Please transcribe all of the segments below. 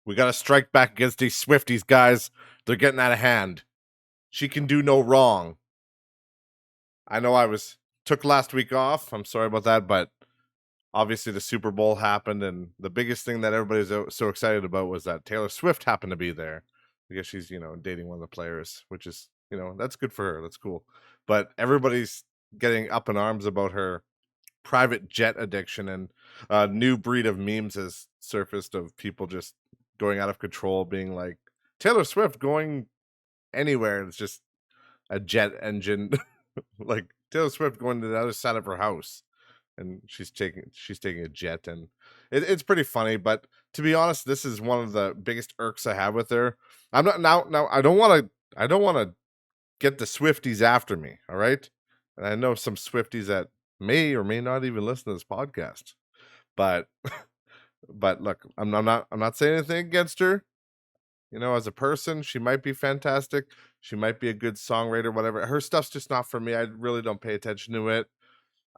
We got to strike back against these Swifties, guys. They're getting out of hand. She can do no wrong. I know took last week off. I'm sorry about that, but obviously the Super Bowl happened, and the biggest thing that everybody's so excited about was that Taylor Swift happened to be there because she's, dating one of the players, which is, that's good for her. That's cool. But everybody's getting up in arms about her private jet addiction, and a new breed of memes has surfaced of people just going out of control, being like, Taylor Swift going anywhere. It's just a jet engine, like Taylor Swift going to the other side of her house, and she's taking a jet, and it's pretty funny. But to be honest, this is one of the biggest irks I have with her. I'm not now. I don't want to get the Swifties after me. All right, and I know some Swifties that may or may not even listen to this podcast, but look, I'm not saying anything against her. As a person, she might be fantastic. She might be a good songwriter, whatever. Her stuff's just not for me. I really don't pay attention to it.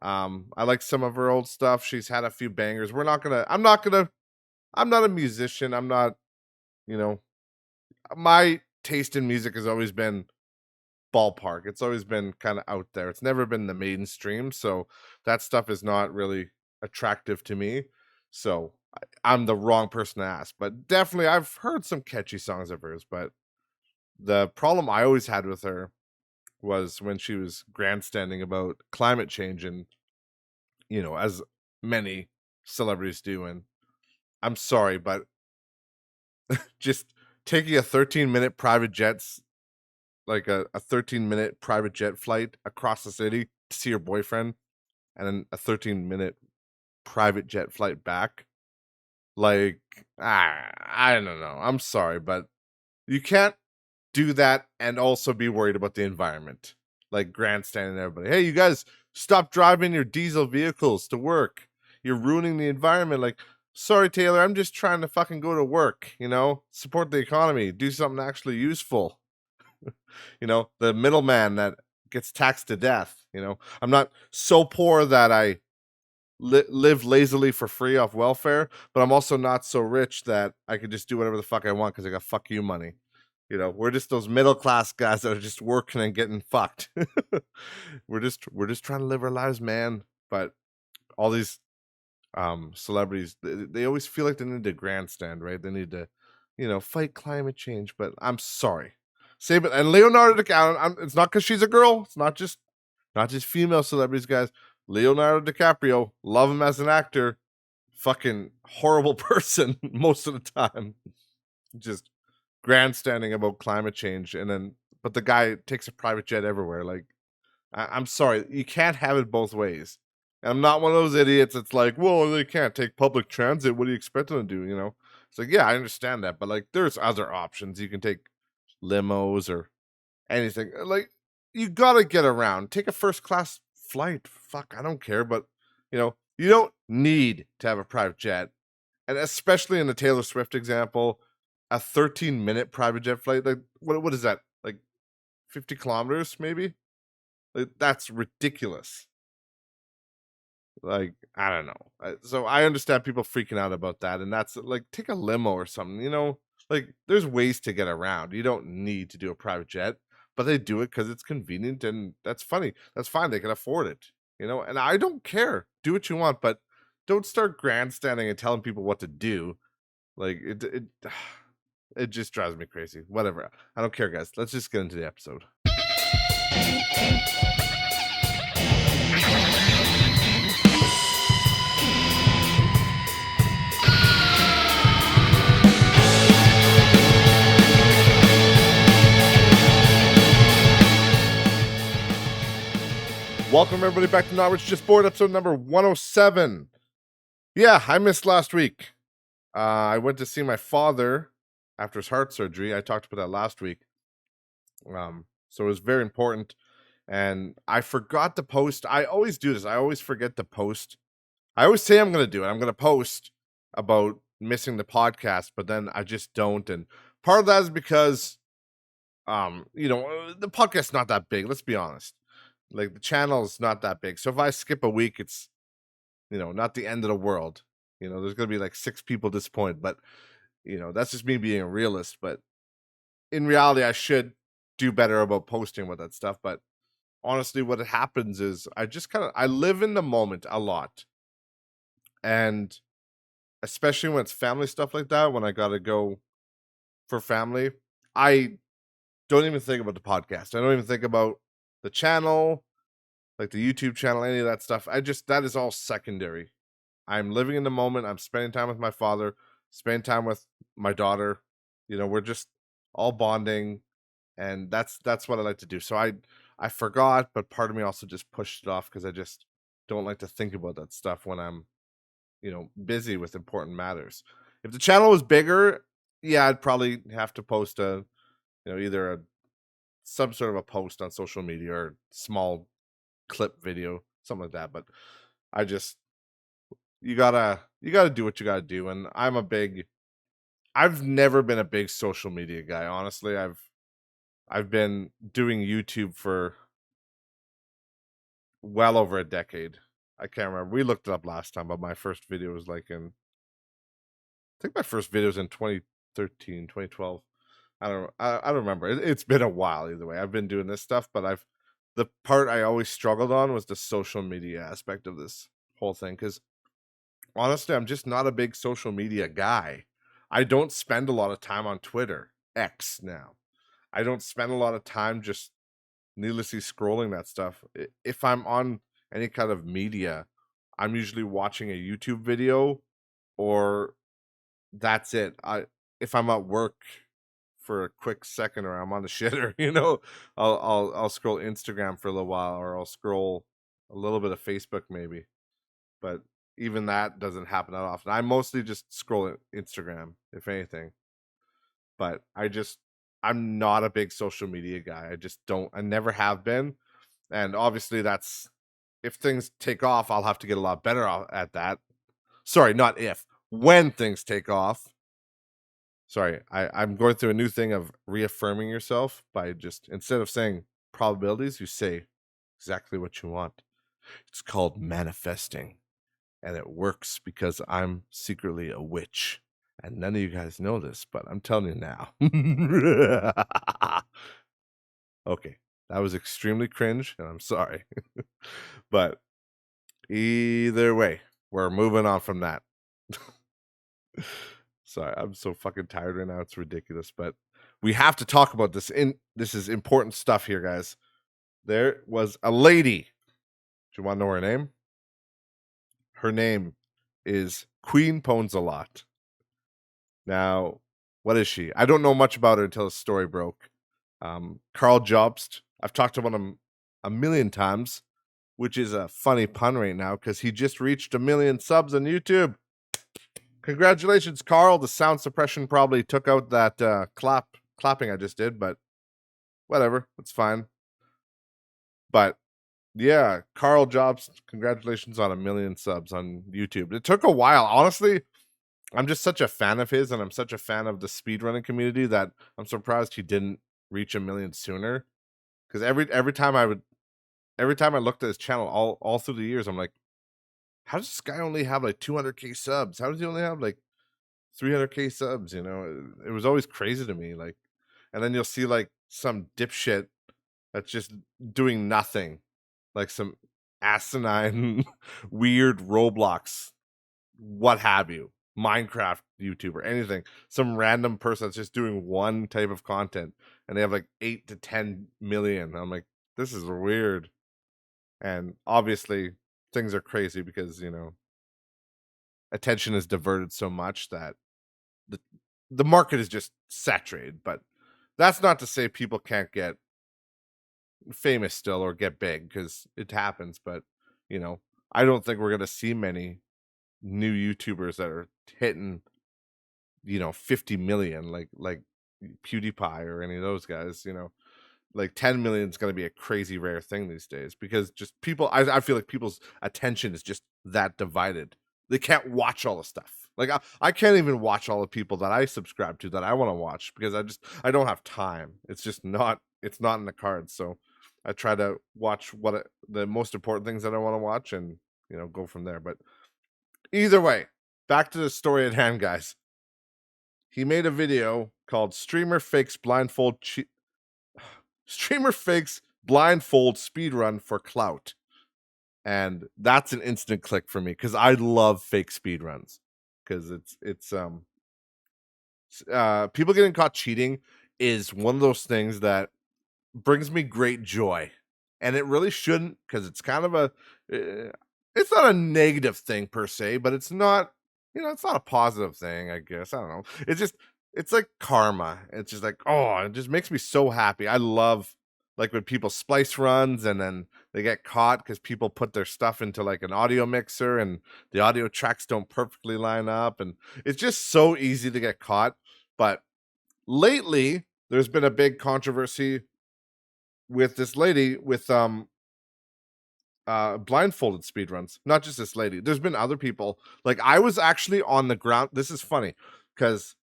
I like some of her old stuff. She's had a few bangers. I'm not a musician. I'm not, my taste in music has always been ballpark. It's always been kind of out there. It's never been the mainstream. So that stuff is not really attractive to me. So I'm the wrong person to ask. But definitely, I've heard some catchy songs of hers. But the problem I always had with her was when she was grandstanding about climate change, and as many celebrities do. And I'm sorry, but just taking a 13-minute private jets, like a 13-minute private jet flight across the city to see your boyfriend, and then a 13-minute private jet flight back, like, I don't know. I'm sorry, but you can't do that and also be worried about the environment, like grandstanding everybody. Hey, you guys, stop driving your diesel vehicles to work. You're ruining the environment. Like, sorry, Taylor, I'm just trying to fucking go to work, support the economy, do something actually useful. The middleman that gets taxed to death. I'm not so poor that I live lazily for free off welfare, but I'm also not so rich that I could just do whatever the fuck I want because I got fuck you money. We're just those middle class guys that are just working and getting fucked. we're just trying to live our lives, man. But all these celebrities, they always feel like they need to grandstand, right? They need to, fight climate change. But I'm sorry, save it. And Leonardo DiCaprio, it's not because she's a girl. It's not just female celebrities, guys. Leonardo DiCaprio, love him as an actor, fucking horrible person most of the time. Just grandstanding about climate change, but the guy takes a private jet everywhere. Like, I'm sorry, you can't have it both ways. And I'm not one of those idiots that's like, well, they can't take public transit. What do you expect them to do? It's like, yeah, I understand that, but like, there's other options. You can take limos or anything. Like, you gotta get around. Take a first class flight. Fuck, I don't care, but you don't need to have a private jet. And especially in the Taylor Swift example, a 13-minute private jet flight, like what is that? Like 50 kilometers, maybe? Like, that's ridiculous. Like, I don't know. So I understand people freaking out about that, and that's like, take a limo or something. Like, there's ways to get around. You don't need to do a private jet, but they do it because it's convenient, and that's funny. That's fine. They can afford it. And I don't care. Do what you want, but don't start grandstanding and telling people what to do. Like, it just drives me crazy. Whatever. I don't care, guys. Let's just get into the episode. Welcome, everybody, back to Not Rich Just Bored, episode number 107. Yeah, I missed last week. I went to see my father after his heart surgery. I talked about that last week. So it was very important. And I forgot to post. I always do this. I always forget to post. I always say I'm going to do it. I'm going to post about missing the podcast, but then I just don't. And part of that is because, the podcast's not that big. Let's be honest. Like, the channel is not that big. So if I skip a week, it's, not the end of the world. There's going to be like 6 people disappointed. But That's just me being a realist, but in reality I should do better about posting with that stuff. But honestly, what happens is I just I live in the moment a lot. And especially when it's family stuff like that, when I gotta go for family, I don't even think about the podcast. I don't even think about the channel, like the YouTube channel, any of that stuff. That is all secondary. I'm living in the moment. I'm spending time with my father, spending time with my daughter. We're just all bonding, and that's what I like to do. So I forgot, but part of me also just pushed it off because I just don't like to think about that stuff when I'm busy with important matters. If the channel was bigger, yeah, I'd probably have to post either some sort of a post on social media or small clip video, something like that. But I just you gotta do what you gotta do. And I've never been a big social media guy, honestly. I've been doing YouTube for well over a decade. I can't remember. We looked it up last time, but my first video was I think my first video was in 2013, 2012. I don't remember. It's been a while either way. I've been doing this stuff, but the part I always struggled on was the social media aspect of this whole thing. Because honestly, I'm just not a big social media guy. I don't spend a lot of time on Twitter, X now. I don't spend a lot of time just needlessly scrolling that stuff. If I'm on any kind of media, I'm usually watching a YouTube video, or that's it. If I'm at work for a quick second, or I'm on the shitter, I'll scroll Instagram for a little while, or I'll scroll a little bit of Facebook maybe. But even that doesn't happen that often. I mostly just scroll Instagram, if anything. But I'm not a big social media guy. I never have been. And obviously if things take off, I'll have to get a lot better at that. Sorry, not if. When things take off. Sorry, I'm going through a new thing of reaffirming yourself by just, instead of saying probabilities, you say exactly what you want. It's called manifesting. And it works because I'm secretly a witch. And none of you guys know this, but I'm telling you now. Okay, that was extremely cringe, and I'm sorry. But either way, we're moving on from that. Sorry, I'm so fucking tired right now. It's ridiculous, but we have to talk about this. This is important stuff here, guys. There was a lady. Do you want to know her name? Her name is Queenpwnzalot. Now, what is she? I don't know much about her until the story broke. Carl Jobst. I've talked about him a million times, which is a funny pun right now because he just reached 1 million subs on YouTube. Congratulations, Carl. The sound suppression probably took out that clapping I just did, but whatever. It's fine. But yeah, Carl Jobst, congratulations on 1 million subs on YouTube. It took a while. Honestly, I'm just such a fan of his, and I'm such a fan of the speedrunning community that I'm surprised he didn't reach 1 million sooner. Because every time I looked at his channel all through the years, I'm like, how does this guy only have like 200k subs? How does he only have like 300k subs? It was always crazy to me. Like, and then you'll see like some dipshit that's just doing nothing, like some asinine, weird Roblox, what have you, Minecraft YouTuber, anything. Some random person that's just doing one type of content, and they have like 8 to 10 million. I'm like, this is weird. And obviously, things are crazy because attention is diverted so much that the the market is just saturated. But that's not to say people can't get famous still or get big, because it happens. But I don't think we're gonna see many new YouTubers that are hitting 50 million, like PewDiePie or any of those guys. Like 10 million is going to be a crazy rare thing these days, because just people, I feel like people's attention is just that divided. They can't watch all the stuff. Like I can't even watch all the people that I subscribe to that I want to watch, because I don't have time. It's not in the cards. So I try to watch the most important things that I want to watch, and go from there. But either way, back to the story at hand, guys. he made a video called Streamer Fakes Blindfold Speedrun for Clout. And that's an instant click for me because I love fake speedruns. Because it's people getting caught cheating is one of those things that brings me great joy. And it really shouldn't, because it's kind of it's not a negative thing per se, but it's not, it's not a positive thing, I guess. I don't know. It's like karma. It's just like, oh, it just makes me so happy. I love like when people splice runs and then they get caught because people put their stuff into like an audio mixer and the audio tracks don't perfectly line up. And it's just so easy to get caught. But lately, there's been a big controversy with this lady with blindfolded speedruns. Not just this lady. There's been other people. Like I was actually on the ground. This is funny because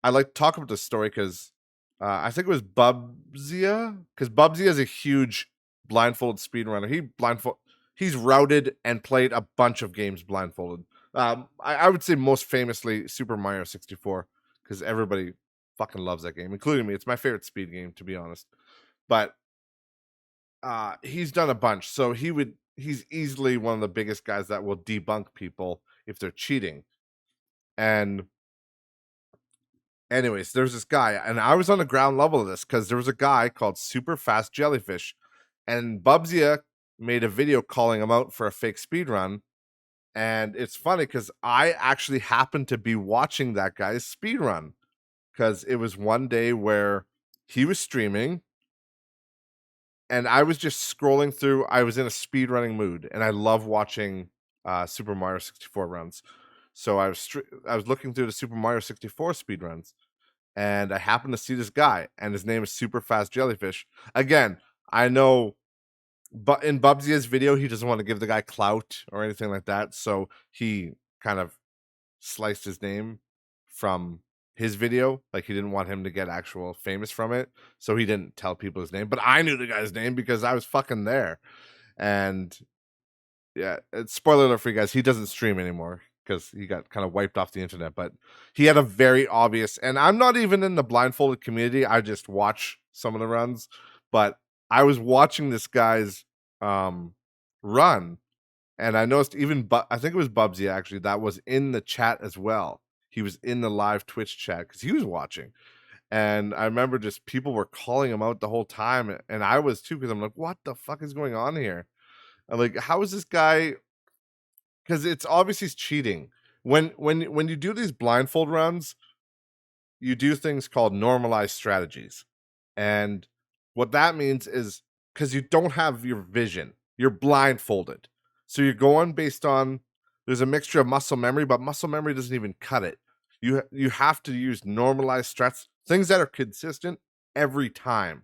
I like to talk about this story because I think it was Bubzia, because Bubzia is a huge blindfolded speedrunner. He's routed and played a bunch of games blindfolded. I would say most famously Super Mario 64, because everybody fucking loves that game, including me. It's my favorite speed game, to be honest. But he's done a bunch, so he's easily one of the biggest guys that will debunk people if they're cheating. And anyways, there's this guy, and I was on the ground level of this because there was a guy called Super Fast Jellyfish, and Bubzia made a video calling him out for a fake speed run. And it's funny because I actually happened to be watching that guy's speed run because it was one day where he was streaming and I was just scrolling through. I was in a speedrunning mood, and I love watching Super Mario 64 runs. So I was looking through the Super Mario 64 speedruns, and I happened to see this guy, and his name is Super Fast Jellyfish. Again, I know, but in Bubzia's video, he doesn't want to give the guy clout or anything like that, so he kind of sliced his name from his video. Like he didn't want him to get actual famous from it, so he didn't tell people his name. But I knew the guy's name because I was fucking there. And yeah, spoiler alert for you guys, he doesn't stream anymore because he got kind of wiped off the internet. But he had a very obvious, and I'm not even in the blindfolded community, I just watch some of the runs, but I was watching this guy's run, and I noticed I think it was Bubsy actually that was in the chat as well. He was in the live Twitch chat because he was watching. And I remember just people were calling him out the whole time. And I was too, because I'm like, what the fuck is going on here? I'm like, how is this guy? Because it's obvious he's cheating. When you do these blindfold runs, you do things called normalized strategies. And what that means is because you don't have your vision, you're blindfolded. So you're going based on, there's a mixture of muscle memory, but muscle memory doesn't even cut it. You have to use normalized strats, things that are consistent every time.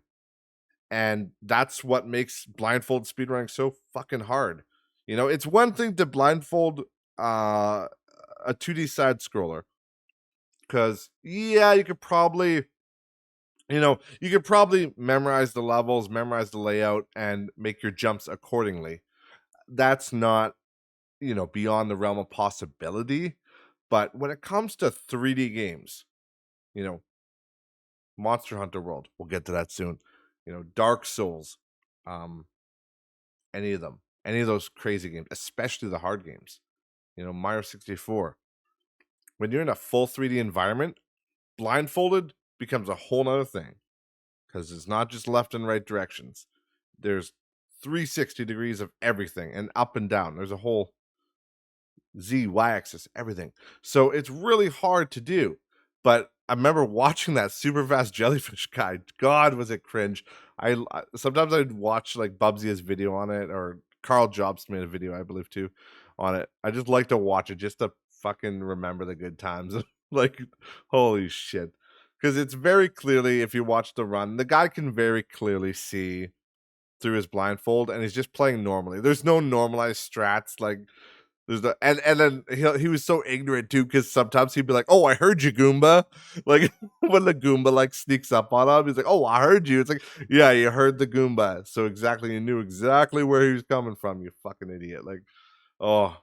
And that's what makes blindfold speedrunning so fucking hard. It's one thing to blindfold a 2D side scroller. Because yeah, you could probably memorize the levels, memorize the layout, and make your jumps accordingly. That's not, beyond the realm of possibility. But when it comes to 3D games, Monster Hunter World, we'll get to that soon. Dark Souls, any of them, any of those crazy games, especially the hard games. Mario 64. When you're in a full 3D environment, blindfolded becomes a whole nother thing. Because it's not just left and right directions. There's 360 degrees of everything and up and down. There's a whole Z, Y axis, everything. So it's really hard to do. But I remember watching that Super Fast Jellyfish guy. God, was it cringe. I sometimes I'd watch like Bubsy's video on it, or Carl Jobst made a video, I believe, too, on it. I just like to watch it just to fucking remember the good times. Like, holy shit. Because it's very clearly, if you watch the run, the guy can very clearly see through his blindfold, and he's just playing normally. There's no normalized strats. Like, there's the and then he was so ignorant too, because sometimes he'd be like, "Oh, I heard you, Goomba." Like when the Goomba like sneaks up on him, he's like, "Oh, I heard you." It's like, yeah, you heard the Goomba, so exactly, you knew exactly where he was coming from. You fucking idiot. Like, oh,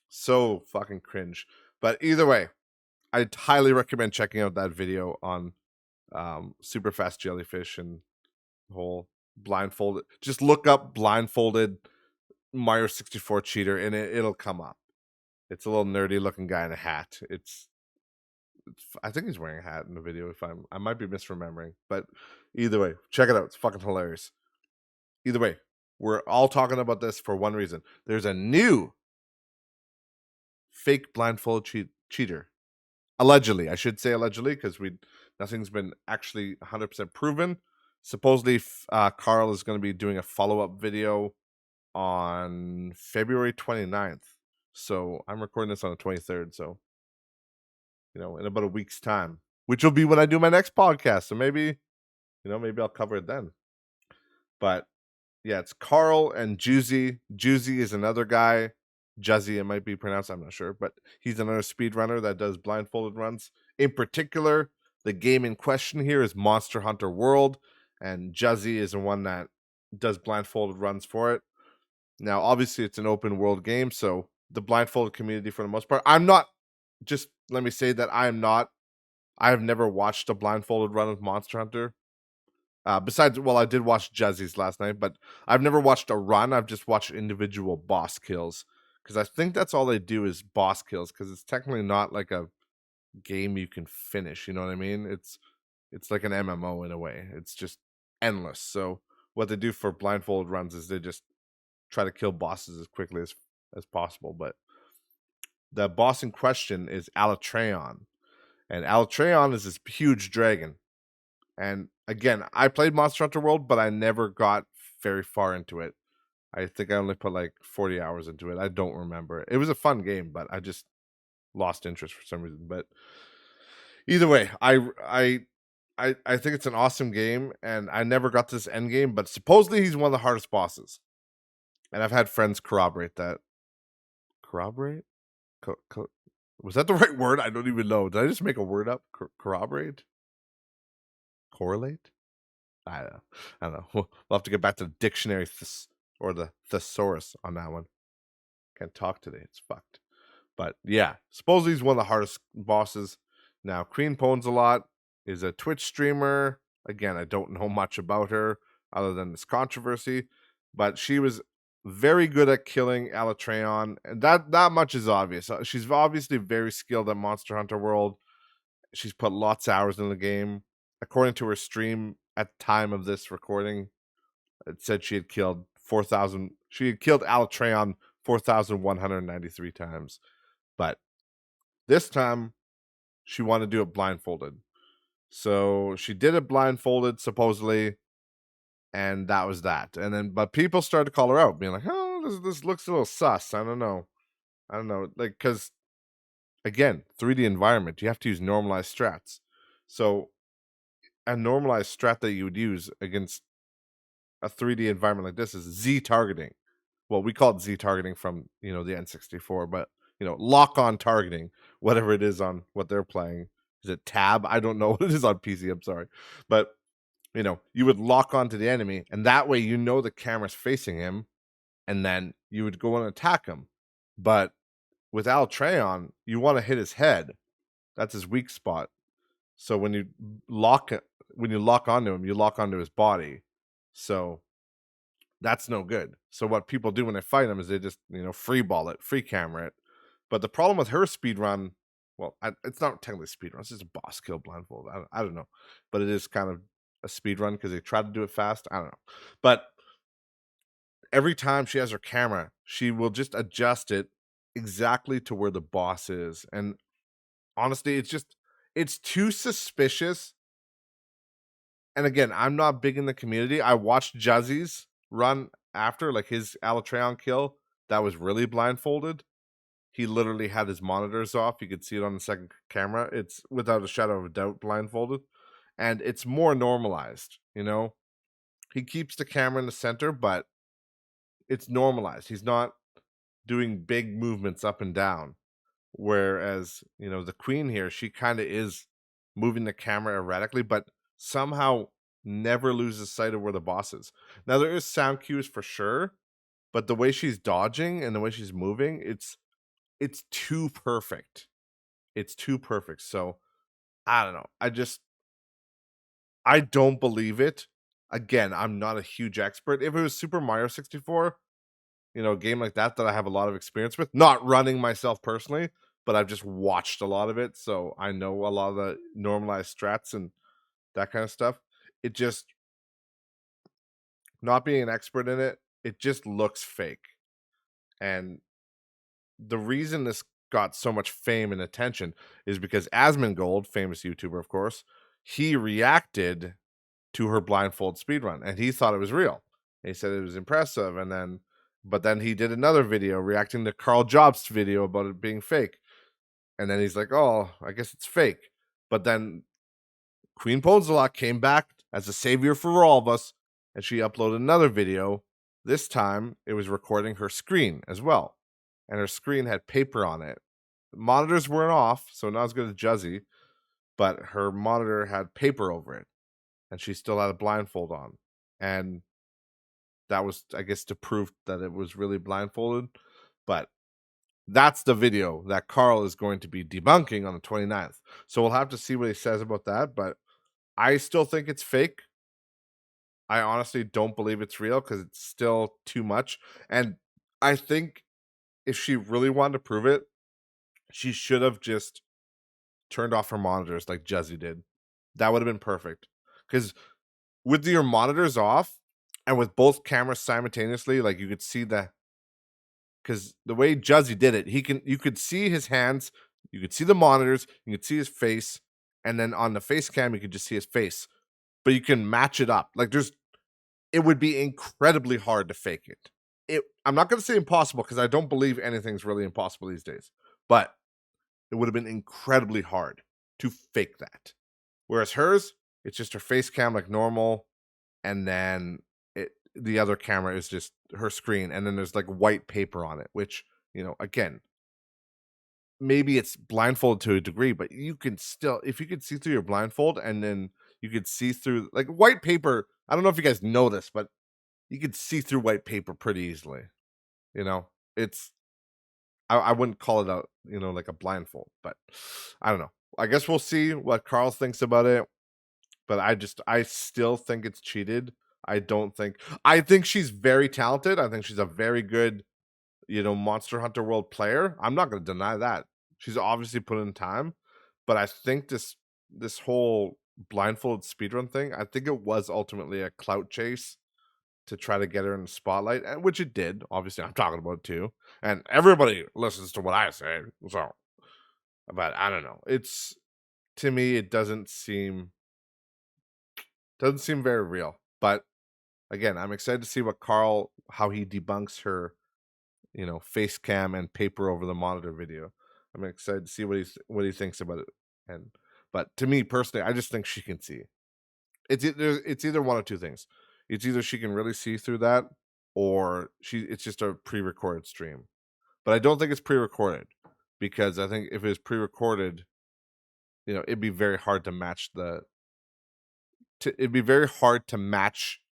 so fucking cringe. But either way, I'd highly recommend checking out that video on super fast jellyfish and whole blindfolded. Just look up blindfolded Mario 64 cheater and it'll come up. It's a little nerdy looking guy in a hat. I think he's wearing a hat in the video. I might be misremembering, but either way, check it out. It's fucking hilarious. Either way, we're all talking about this for one reason. There's a new fake blindfold cheater. Allegedly, I should say allegedly, because nothing's been actually 100% proven. Supposedly, Carl is going to be doing a follow-up video on February 29th. So I'm recording this on the 23rd. So, in about a week's time, which will be when I do my next podcast. So maybe I'll cover it then. But yeah, it's Carl and Juicy. Juicy is another guy. Juzzy, it might be pronounced, I'm not sure, but he's another speedrunner that does blindfolded runs. In particular, the game in question here is Monster Hunter World, and Juzzy is the one that does blindfolded runs for it. Now, obviously, it's an open world game, so the blindfolded community, for the most part, let me say that I have never watched a blindfolded run of Monster Hunter. Besides, I did watch Juzzy's last night, but I've never watched a run. I've just watched individual boss kills. Because I think that's all they do is boss kills, because it's technically not like a game you can finish, you know what I mean? It's like an MMO in a way. It's just endless. So what they do for blindfold runs is they just try to kill bosses as quickly as possible. But the boss in question is Alatreon. And Alatreon is this huge dragon. And again, I played Monster Hunter World, but I never got very far into it. I think I only put like 40 hours into it. I don't remember. It was a fun game, but I just lost interest for some reason. But either way, I think it's an awesome game, and I never got to this end game, but supposedly he's one of the hardest bosses. And I've had friends corroborate that. Corroborate? Was that the right word? I don't even know. Did I just make a word up? Corroborate? Correlate? I don't know. We'll have to get back to the dictionary or the thesaurus on that one. Can't talk today. It's fucked. But yeah, supposedly he's one of the hardest bosses. Now, Queenpwnzalot is a Twitch streamer. Again, I don't know much about her other than this controversy, but she was very good at killing Alatreon, and that much is obvious. She's obviously very skilled at Monster Hunter World. She's put lots of hours in the game. According to her stream at the time of this recording, it said she had killed 4,000. She had killed Alatreon 4,193 times. But this time, she wanted to do it blindfolded. So she did it blindfolded, supposedly, and that was that. But people started to call her out, being like, "Oh, this looks a little sus." I don't know, like, because again, 3D environment, you have to use normalized strats. So a normalized strat that you would use against a 3D environment like this is Z targeting. Well, we call it Z targeting from the N64, but lock on targeting, whatever it is on what they're playing. Is it tab? I don't know what it is on PC. I'm sorry, but you would lock onto the enemy, and that way the camera's facing him, and then you would go and attack him. But with Alatreon, you want to hit his head. That's his weak spot. So when you lock onto him, you lock onto his body. So that's no good. So what people do when they fight him is they just free ball it, free camera it. But the problem with her speed run, it's not technically speed run. It's just a boss kill blindfold. I don't know, but it is kind of a speed run because they try to do it fast. I don't know, but every time she has her camera, she will just adjust it exactly to where the boss is. And honestly, it's too suspicious. And again, I'm not big in the community. I watched Juzzy's run after, like his Alatreon kill. That was really blindfolded. He literally had his monitors off. You could see it on the second camera. It's without a shadow of a doubt blindfolded. And it's more normalized, He keeps the camera in the center, but it's normalized. He's not doing big movements up and down. Whereas, the queen here, she kind of is moving the camera erratically, but somehow never loses sight of where the boss is. Now, there is sound cues for sure, but the way she's dodging and the way she's moving, it's too perfect. It's too perfect. So I don't know. I don't believe it. Again, I'm not a huge expert. If it was Super Mario 64, a game like that I have a lot of experience with, not running myself personally, but I've just watched a lot of it, so I know a lot of the normalized strats and that kind of stuff. It just, not being an expert in it, it just looks fake. And the reason this got so much fame and attention is because Asmongold, famous YouTuber, of course, he reacted to her blindfold speedrun and he thought it was real. And he said it was impressive. But then he did another video reacting to Carl Jobst's video about it being fake. And then he's like, oh, I guess it's fake. But then Queenpwnzalot came back as a savior for all of us, and she uploaded another video. This time, it was recording her screen as well, and her screen had paper on it. The monitors weren't off, so not as good as Juzzy, but her monitor had paper over it, and she still had a blindfold on. And that was, I guess, to prove that it was really blindfolded. But that's the video that Carl is going to be debunking on the 29th. So we'll have to see what he says about that, but I still think it's fake. I honestly don't believe it's real because it's still too much. And I think if she really wanted to prove it, she should have just turned off her monitors like Juzzy did. That would have been perfect. Because with your monitors off and with both cameras simultaneously, like you could see because the way Juzzy did it, you could see his hands, you could see the monitors, you could see his face, and then on the face cam you could just see his face. But you can match it up. Like it would be incredibly hard to fake it. I'm not going to say impossible because I don't believe anything's really impossible these days, but it would have been incredibly hard to fake that. Whereas hers, it's just her face cam like normal, and then the other camera is just her screen, and then there's like white paper on it, which, again, maybe it's blindfolded to a degree, but you can still, if you could see through your blindfold and then you could see through like white paper. I don't know if you guys know this, but you could see through white paper pretty easily. It's, I wouldn't call it a, like a blindfold, but I don't know. I guess we'll see what Carl thinks about it. But I still think it's cheated. I think she's very talented. I think she's a very good, Monster Hunter World player. I'm not going to deny that. She's obviously put in time, but I think this whole blindfolded speedrun thing, I think it was ultimately a clout chase to try to get her in the spotlight, and which it did. Obviously, I'm talking about it too, and everybody listens to what I say. So, but I don't know. It's, to me, it doesn't seem very real. But again, I'm excited to see how he debunks her, face cam and paper over the monitor video. I'm excited to see what he thinks about it. But to me personally, I just think she can see. It's either one of two things. It's either she can really see through that, or it's just a pre-recorded stream. But I don't think it's pre-recorded, because I think if it was pre-recorded, it'd be very hard to match it'd be very hard to match,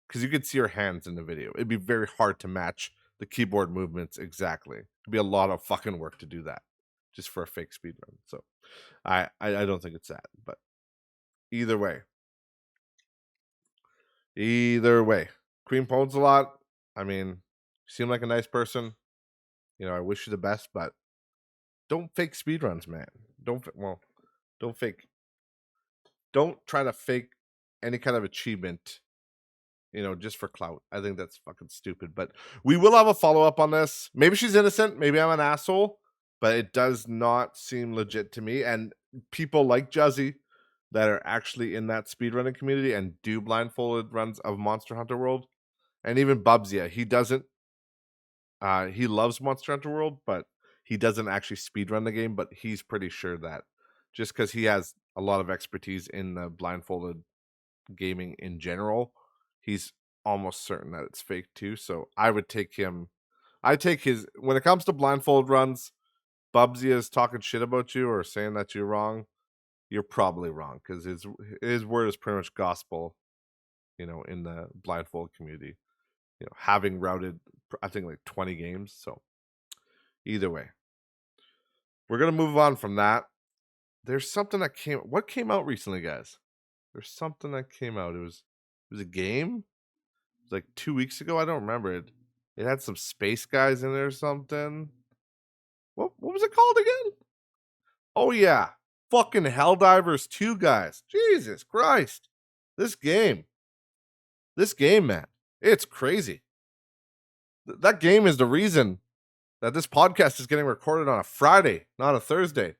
because you could see her hands in the video. It'd be very hard to match the keyboard movements exactly. It'd be a lot of fucking work to do that just for a fake speedrun. So I don't think it's that. But either way, Queenpwnzalot, I mean, you seem like a nice person. I wish you the best, but don't fake speedruns, man. Don't fake. Don't try to fake any kind of achievement, just for clout. I think that's fucking stupid. But we will have a follow up on this. Maybe she's innocent. Maybe I'm an asshole. But it does not seem legit to me. And people like Juzzy that are actually in that speedrunning community and do blindfolded runs of Monster Hunter World, and even Bubsy, he doesn't. He loves Monster Hunter World, but he doesn't actually speedrun the game. But he's pretty sure that, just because he has a lot of expertise in the blindfolded gaming in general, he's almost certain that it's fake too. So I would take him. I take his, when it comes to blindfold runs. Bubsy is talking shit about you or saying that you're wrong. You're probably wrong, because his word is pretty much gospel. In the blindfold community. Having routed, I think, like 20 games. So either way, we're gonna move on from that. There's something that what came out recently, guys? There's something that came out. It was a game? It was like 2 weeks ago. I don't remember it. It had some space guys in there or something. What was it called again? Oh yeah. Fucking Helldivers 2, guys. Jesus Christ. This game. This game, man. It's crazy. That game is the reason that this podcast is getting recorded on a Friday, not a Thursday.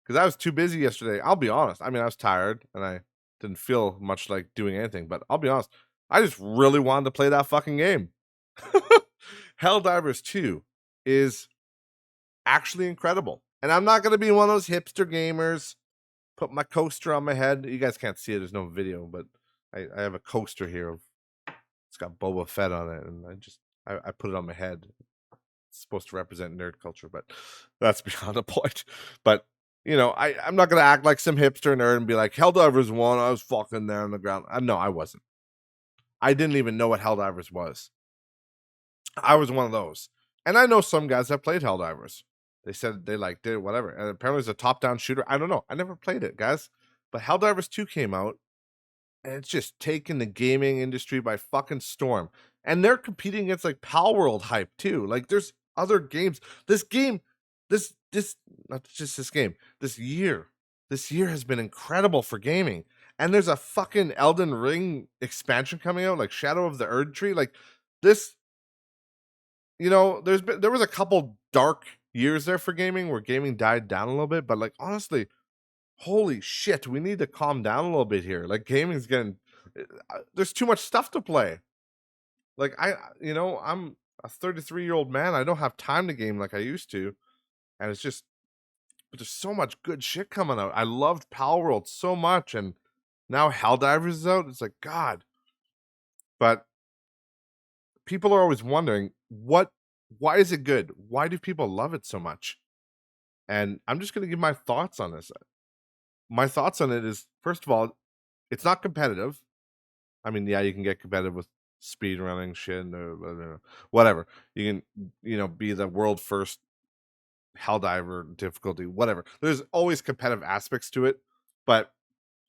Because I was too busy yesterday. I'll be honest. I mean, I was tired and I didn't feel much like doing anything. But I'll be honest. I just really wanted to play that fucking game. Helldivers 2 is actually incredible. And I'm not going to be one of those hipster gamers. Put my coaster on my head. You guys can't see it. There's no video. But I have a coaster here. It's got Boba Fett on it. And I put it on my head. It's supposed to represent nerd culture. But that's beyond the point. But you know, I'm not gonna act like some hipster nerd and be like, Helldivers 1, I was fucking there on the ground. No, I wasn't. I didn't even know what Helldivers was. I was one of those. And I know some guys that played Helldivers. They said they liked it, whatever. And apparently it's a top-down shooter. I don't know. I never played it, guys. But Helldivers 2 came out, and it's just taken the gaming industry by fucking storm. And they're competing against like Pal World hype too. Like there's other games. This not just this game. This year has been incredible for gaming. And there's a fucking Elden Ring expansion coming out, like Shadow of the Erd Tree. Like this, you know, there was a couple dark years there for gaming where gaming died down a little bit, but like honestly, holy shit, we need to calm down a little bit here. Like gaming's getting there's too much stuff to play. Like I'm a 33-year-old man. I don't have time to game like I used to. And it's just but there's so much good shit coming out. I loved Pal World so much, and now Helldivers is out. It's like God. But people are always wondering why is it good? Why do people love it so much? And I'm just gonna give my thoughts on this. My thoughts on it is, first of all, it's not competitive. I mean, yeah, you can get competitive with speed running shit or whatever. You can, be the world first Helldiver difficulty, whatever. There's always competitive aspects to it, but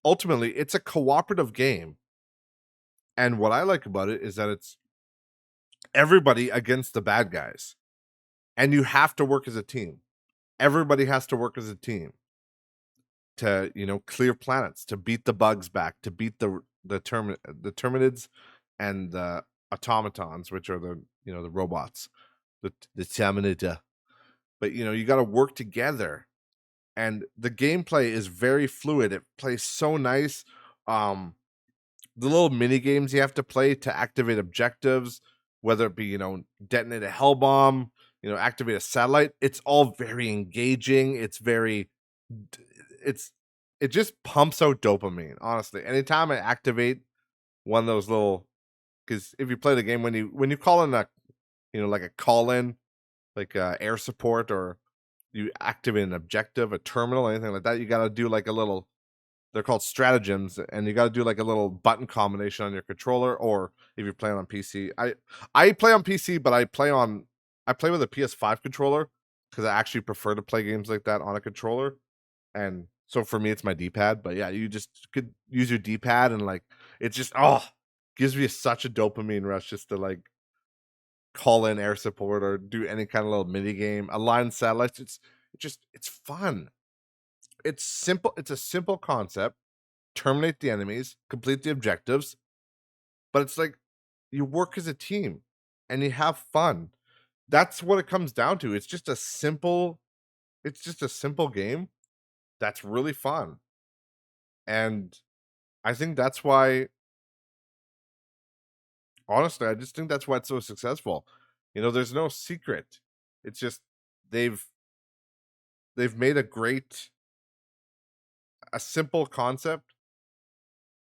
ultimately it's a cooperative game. And what I like about it is that it's everybody against the bad guys. And you have to work as a team. Everybody has to work as a team to, clear planets, to beat the bugs back, to beat the Terminids and the automatons, which are the robots, the Terminator. But you got to work together, and the gameplay is very fluid. It plays so nice. The little mini games you have to play to activate objectives, whether it be detonate a hell bomb, activate a satellite. It's all very engaging. It just pumps out dopamine. Honestly, anytime I activate one of those little, because if you play the game, when you call in like a call in, like air support, or you activate an objective, a terminal, anything like that, you got to do like a little, they're called stratagems, and you got to do like a little button combination on your controller, or if you're playing on PC. I play on PC, but I play with a PS5 controller because I actually prefer to play games like that on a controller. And so for me, it's my D-pad. But yeah, you just could use your D-pad, and like it's just gives me such a dopamine rush just to like call in air support or do any kind of little mini game, align satellites. It's fun. It's simple. It's a simple concept. Terminate the enemies, complete the objectives, but it's like you work as a team and you have fun. That's what it comes down to. It's just a simple game that's really fun. And I think that's why, honestly, I just think that's why it's so successful. There's no secret. It's just they've made a simple concept,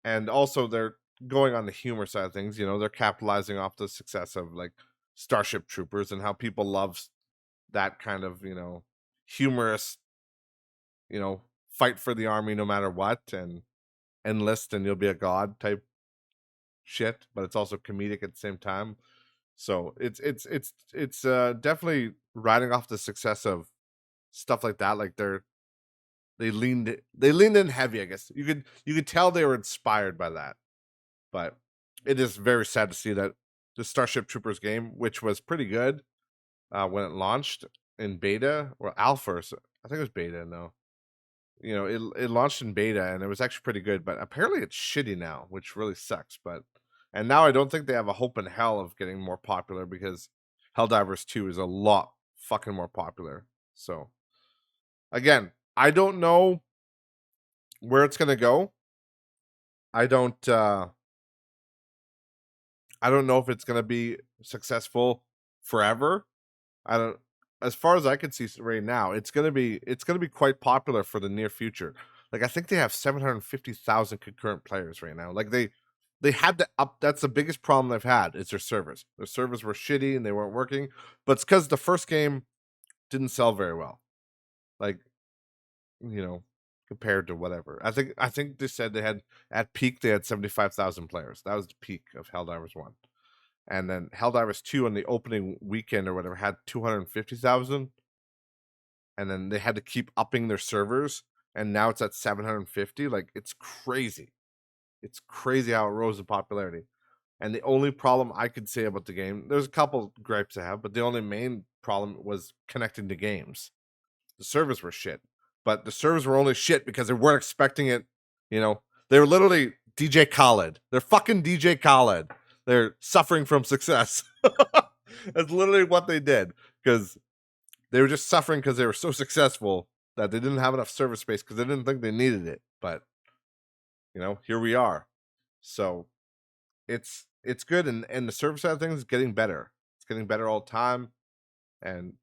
and also they're going on the humor side of things. They're capitalizing off the success of like Starship Troopers and how people love that kind of humorous, fight for the army no matter what, and enlist and you'll be a god type shit. But it's also comedic at the same time. So it's definitely riding off the success of stuff like that. Like they leaned in heavy, I guess. You could tell they were inspired by that. But it is very sad to see that the Starship Troopers game, which was pretty good when it launched in beta or alpha, I think it was beta. No, it launched in beta and it was actually pretty good, but apparently it's shitty now, which really sucks. And now I don't think they have a hope in hell of getting more popular because Helldivers 2 is a lot fucking more popular. So again, I don't know where it's gonna go. I don't know if it's gonna be successful forever. I don't. As far as I can see right now, it's gonna be quite popular for the near future. Like I think they have 750,000 concurrent players right now. Like they had to up. That's the biggest problem they've had is their servers. Their servers were shitty and they weren't working. But it's because the first game didn't sell very well. Like compared to whatever. I think they said they had at peak they had 75,000 players. That was the peak of Helldivers 1. And then Helldivers 2 on the opening weekend or whatever had 250,000. And then they had to keep upping their servers. And now it's at 750. Like, it's crazy. It's crazy how it rose in popularity. And the only problem I could say about the game, there's a couple gripes I have, but the only main problem was connecting to games. The servers were shit. But the servers were only shit because they weren't expecting it. They were literally DJ Khaled. They're fucking DJ Khaled. They're suffering from success. That's literally what they did because they were just suffering because they were so successful that they didn't have enough server space because they didn't think they needed it. But here we are. So it's good, and the server side of things is getting better. It's getting better all the time. And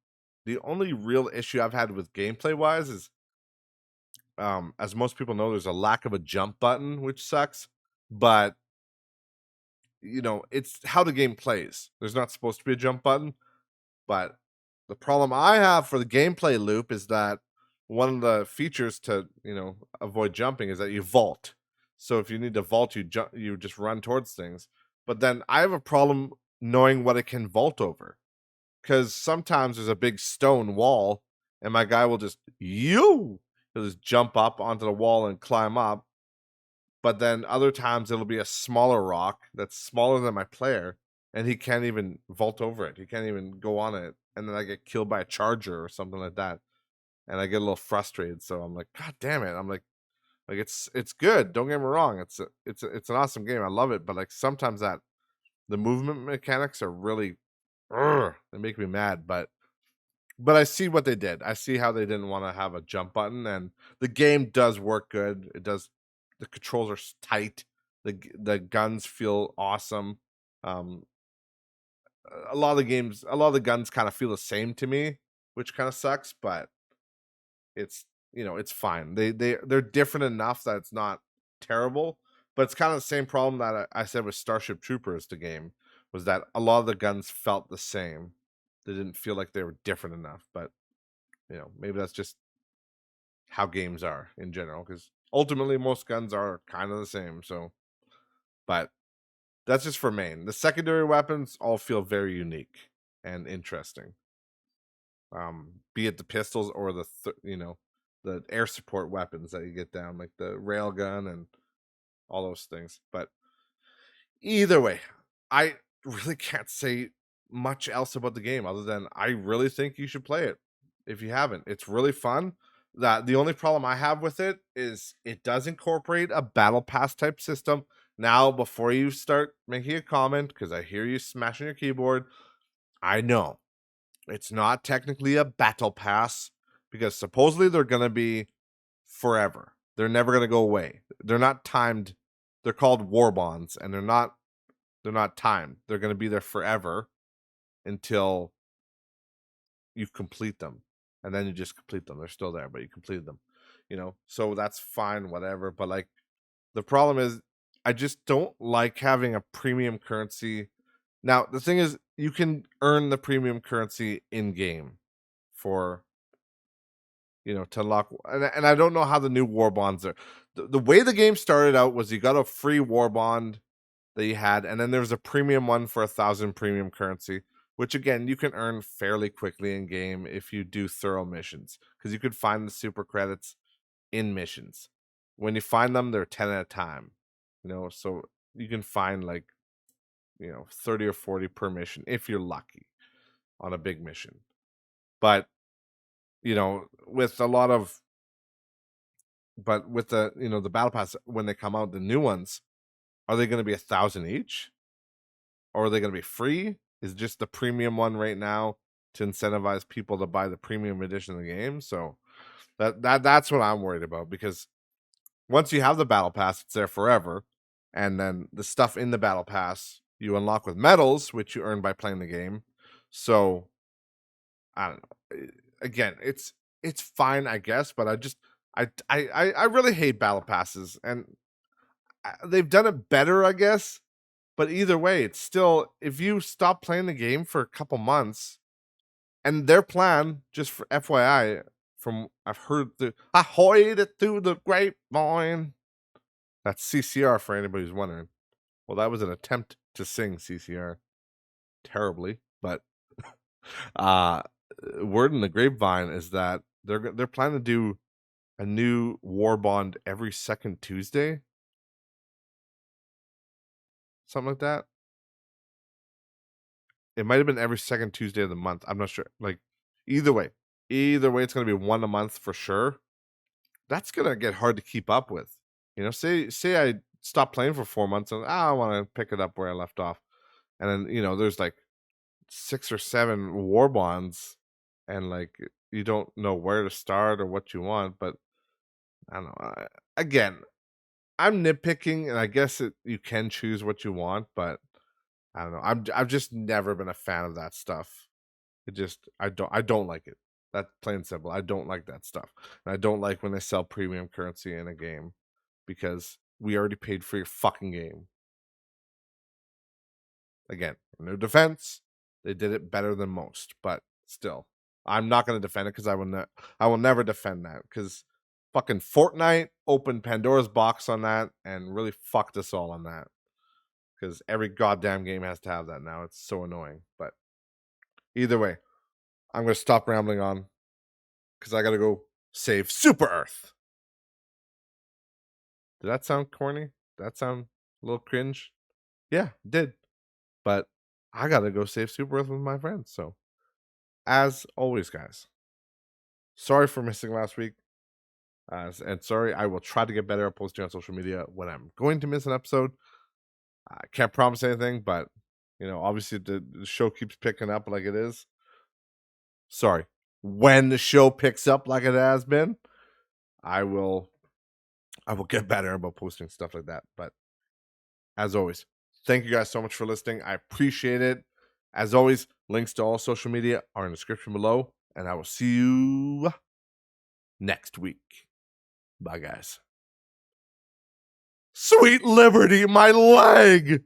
the only real issue I've had with gameplay wise is, as most people know, there's a lack of a jump button, which sucks. But it's how the game plays. There's not supposed to be a jump button, but the problem I have for the gameplay loop is that one of the features to, avoid jumping is that you vault. So if you need to vault, you just run towards things. But then I have a problem knowing what it can vault over. Because sometimes there's a big stone wall and my guy will he'll just jump up onto the wall and climb up. But then other times it'll be a smaller rock that's smaller than my player, and he can't even vault over it. He can't even go on it. And then I get killed by a charger or something like that. And I get a little frustrated. So I'm like, God damn it. I'm like it's good. Don't get me wrong. It's an awesome game. I love it. But like sometimes the movement mechanics are really they make me mad. But I see what they did. I see how they didn't want to have a jump button, and the game does work good. It does. The controls are tight. The guns feel awesome. A lot of the guns kind of feel the same to me, which kind of sucks. But it's it's fine. They're different enough that it's not terrible. But it's kind of the same problem that I said with Starship Troopers. The game was that a lot of the guns felt the same. They didn't feel like they were different enough. But maybe that's just how games are in general, because ultimately most guns are kind of the same. So, but that's just for main. The secondary weapons all feel very unique and interesting. Be it the pistols or the air support weapons that you get down, like the railgun and all those things. But either way, I really can't say much else about the game other than I really think you should play it if you haven't. It's really fun. That the only problem I have with it is it does incorporate a battle pass type system. Now, before you start making a comment, because I hear you smashing your keyboard, I know it's not technically a battle pass because supposedly they're going to be forever. They're never going to go away. They're not timed. They're called war bonds, and they're not timed. They're going to be there forever until you complete them. And then you just complete them. They're still there, but you completed them. So that's fine, whatever. But like the problem is I just don't like having a premium currency. Now, the thing is you can earn the premium currency in game for to unlock, and I don't know how the new war bonds are. The way the game started out was you got a free war bond that you had, and then there was a premium one for 1,000 premium currency, which again, you can earn fairly quickly in game if you do thorough missions, because you could find the super credits in missions. When you find them, they're 10 at a time, so you can find like, 30 or 40 per mission if you're lucky on a big mission. But, with a lot of, but with the, the battle pass, when they come out, the new ones, are they going to be 1,000 each? Or are they going to be free? Is just the premium one right now to incentivize people to buy the premium edition of the game? So that's what I'm worried about, because once you have the battle pass, it's there forever. And then the stuff in the battle pass you unlock with medals, which you earn by playing the game. So I don't know. Again, it's fine, I guess, but I really hate battle passes, and they've done it better, I guess. But either way, it's still, if you stop playing the game for a couple months, and their plan, just for FYI, from I've heard I heard it through the grapevine. That's CCR for anybody who's wondering. Well, that was an attempt to sing CCR terribly, but word in the grapevine is that they're planning to do a new war bond every second Tuesday, something like that. It might have been every second Tuesday of the month. I'm not sure. Like, either way, it's going to be one a month for sure. That's going to get hard to keep up with. Say I stop playing for 4 months and I want to pick it up where I left off. And then, there's like 6 or 7 war bonds, and like you don't know where to start or what you want. But I don't know. Again, I'm nitpicking, and I guess you can choose what you want, but I don't know. I've just never been a fan of that stuff. I don't like it. That's plain and simple. I don't like that stuff. And I don't like when they sell premium currency in a game, because we already paid for your fucking game. Again, in their defense, they did it better than most, but still, I'm not going to defend it, because I will never defend that, because fucking Fortnite opened Pandora's box on that and really fucked us all on that, because every goddamn game has to have that now. It's so annoying. But either way, I'm going to stop rambling on, because I got to go save Super Earth. Did that sound corny? Did that sound a little cringe? Yeah, it did. But I got to go save Super Earth with my friends. So, as always, guys, sorry for missing last week. And sorry, I will try to get better at posting on social media when I'm going to miss an episode. I can't promise anything, but obviously the show keeps picking up like it is. Sorry. When the show picks up like it has been, I will get better about posting stuff like that. But as always, thank you guys so much for listening. I appreciate it. As always, links to all social media are in the description below, and I will see you next week. Bye, guys. Sweet liberty, my leg!